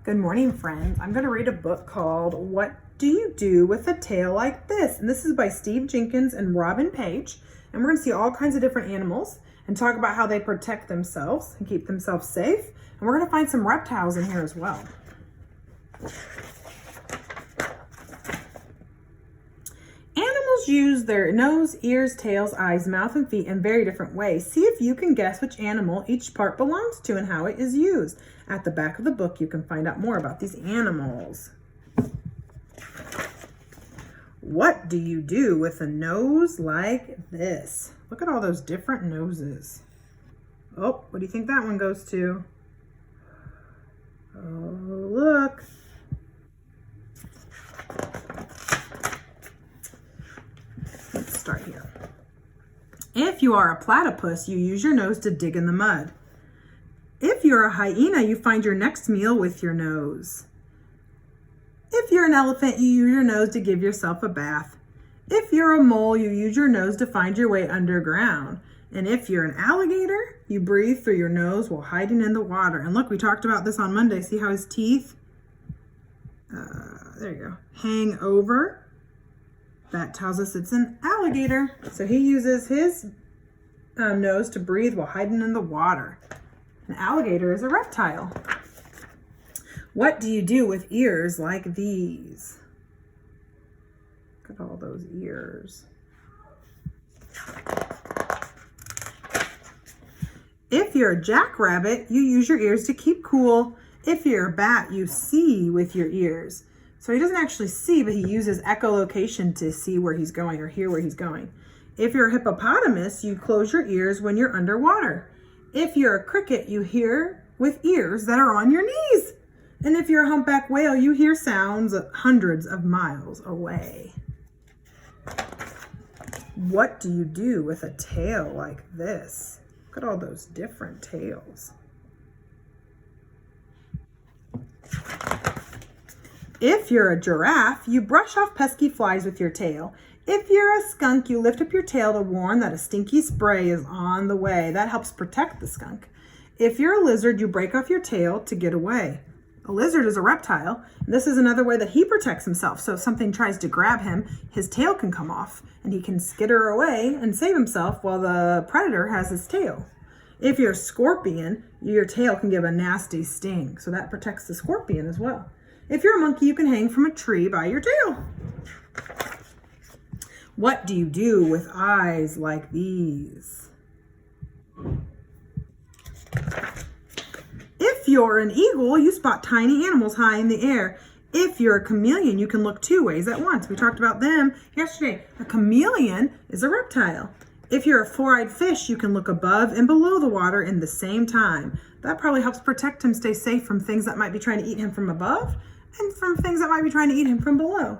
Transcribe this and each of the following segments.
Good morning, friends. I'm going to read a book called What Do You Do with a Tail Like This? And this is by Steve Jenkins and Robin Page. And we're going to see all kinds of different animals and talk about how they protect themselves and keep themselves safe. And we're going to find some reptiles in here as well. Animals use their nose, ears, tails, eyes, mouth, and feet in very different ways. See if you can guess which animal each part belongs to and how it is used. At the back of the book, you can find out more about these animals. What do you do with a nose like this? Look at all those different noses. Oh, what do you think that one goes to? Oh, look. Let's start here. If you are a platypus, you use your nose to dig in the mud. If you're a hyena, you find your next meal with your nose. If you're an elephant, you use your nose to give yourself a bath. If you're a mole, you use your nose to find your way underground. And if you're an alligator, you breathe through your nose while hiding in the water. And look, we talked about this on Monday. See how his teeth, there you go, hang over. That tells us it's an alligator. So he uses his nose to breathe while hiding in the water. An alligator is a reptile. What do you do with ears like these? Look at all those ears. If you're a jackrabbit, you use your ears to keep cool. If you're a bat, you see with your ears. So he doesn't actually see, but he uses echolocation to see where he's going or hear where he's going. If you're a hippopotamus, you close your ears when you're underwater. If you're a cricket, you hear with ears that are on your knees. And if you're a humpback whale, you hear sounds hundreds of miles away. What do you do with a tail like this? Look at all those different tails. If you're a giraffe, you brush off pesky flies with your tail. If you're a skunk, you lift up your tail to warn that a stinky spray is on the way. That helps protect the skunk. If you're a lizard, you break off your tail to get away. A lizard is a reptile. This is another way that he protects himself. So if something tries to grab him, his tail can come off and he can skitter away and save himself while the predator has his tail. If you're a scorpion, your tail can give a nasty sting. So that protects the scorpion as well. If you're a monkey, you can hang from a tree by your tail. What do you do with eyes like these? If you're an eagle, you spot tiny animals high in the air. If you're a chameleon, you can look two ways at once. We talked about them yesterday. A chameleon is a reptile. If you're a four-eyed fish, you can look above and below the water in the same time. That probably helps protect him, stay safe from things that might be trying to eat him from above and from things that might be trying to eat him from below.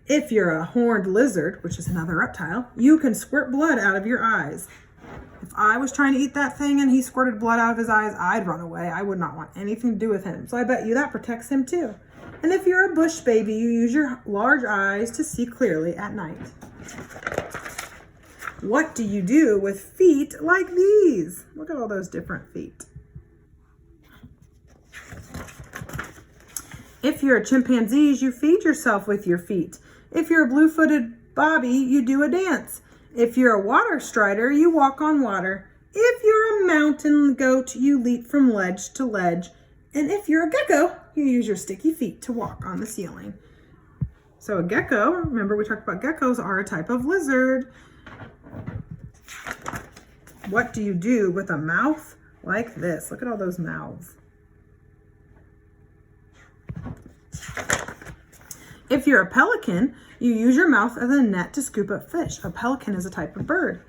If you're a horned lizard, which is another reptile, you can squirt blood out of your eyes. If I was trying to eat that thing and he squirted blood out of his eyes, I'd run away. I would not want anything to do with him. So I bet you that protects him too. And if you're a bush baby, you use your large eyes to see clearly at night. What do you do with feet like these? Look at all those different feet. If you're a chimpanzee, you feed yourself with your feet. If you're a blue-footed bobby, you do a dance. If you're a water strider, you walk on water. If you're a mountain goat, you leap from ledge to ledge. And if you're a gecko, you use your sticky feet to walk on the ceiling. So a gecko, remember we talked about geckos are a type of lizard. What do you do with a mouth like this? Look at all those mouths. If you're a pelican, you use your mouth as a net to scoop up fish. A pelican is a type of bird.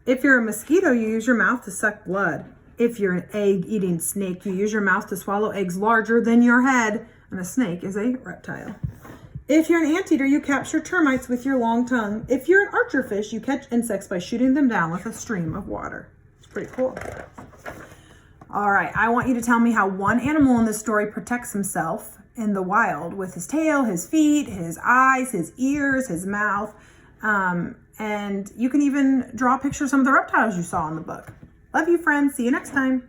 If you're a mosquito, you use your mouth to suck blood. If you're an egg-eating snake, you use your mouth to swallow eggs larger than your head. And a snake is a reptile. If you're an anteater, you capture termites with your long tongue. If you're an archerfish, you catch insects by shooting them down with a stream of water. It's pretty cool. All right, I want you to tell me how one animal in this story protects himself in the wild with his tail, his feet, his eyes, his ears, his mouth. And you can even draw a picture of some of the reptiles you saw in the book. Love you, friends. See you next time.